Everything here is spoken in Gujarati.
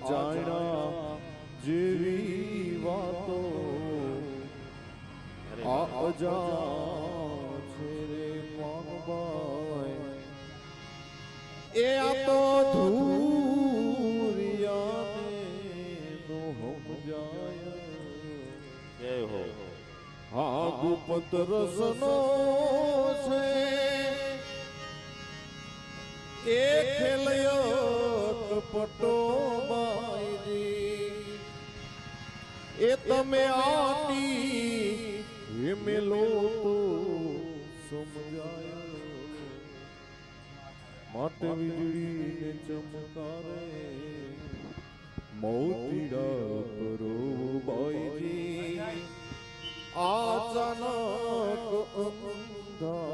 જાણા જેવી વાતો આ અજા છે રે માનભાઈ એ આ તો ધૂરિયાને નો સમજાય જય હો હા ગુપત રસનો છે એ ખેલયો કપટો માયરી એ તમે આટી એ મેલો તો સમજાય માટે વીજળીને ચમકારે મોતીડા કરો બાઈજી અચાનક અંધાર